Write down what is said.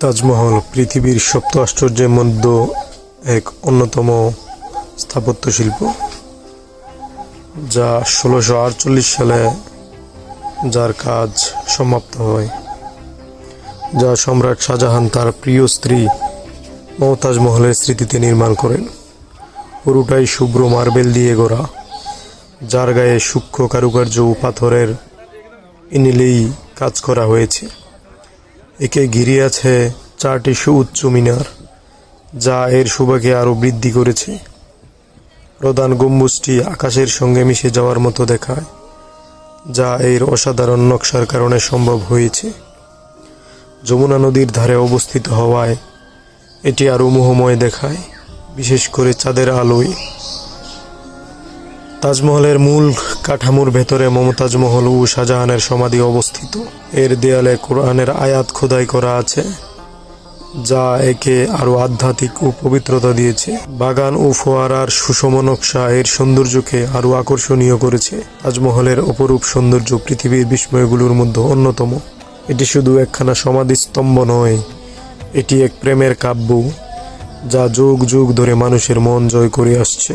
তাজমহল পৃথিবীর সপ্ত আশ্চর্যের মধ্যে এক অন্যতম স্থাপত্য শিল্প, যা ১৬৪৮ সালে যার কাজ সমাপ্ত হয়, যা সম্রাট শাহজাহান তার প্রিয় স্ত্রী মমতাজ মহলের স্মৃতিতে নির্মাণ করেন। পুরোটাই শুভ্র মার্বেল দিয়ে গড়া, যার গায়ে সূক্ষ্ম কারুকার্য ও পাথরের ইনিলেই কাজ করা হয়েছে। একে ঘিরে আছে ৪টি সুউচ্চ মিনার, যা এর শোভাকে আরও বৃদ্ধি করেছে। প্রধান গম্বুজটি আকাশের সঙ্গে মিশে যাওয়ার মতো দেখায়, যা এর অসাধারণ নকশার কারণে সম্ভব হয়েছে। যমুনা নদীর ধারে অবস্থিত হওয়ায় এটি আরও মোহময় দেখায়, বিশেষ করে চাঁদের আলোয়। তাজমহলের মূল কাঠামোর ভেতরে মমতাজ মহল ও শাহজাহানের সমাধি অবস্থিত। এর দেয়ালে কোরআনের আয়াত খোদাই করা আছে, যা একে আরও আধ্যাত্মিক ও পবিত্রতা দিয়েছে। বাগান ও ফোয়ারার সুষম নকশা এর সৌন্দর্যকে আরও আকর্ষণীয় করেছে। তাজমহলের অপরূপ সৌন্দর্য পৃথিবীর বিস্ময়গুলোর মধ্যে অন্যতম। এটি শুধু একখানা সমাধিস্তম্ভ নয়, এটি এক প্রেমের কাব্য, যা যুগ যুগ ধরে মানুষের মন জয় করে আসছে।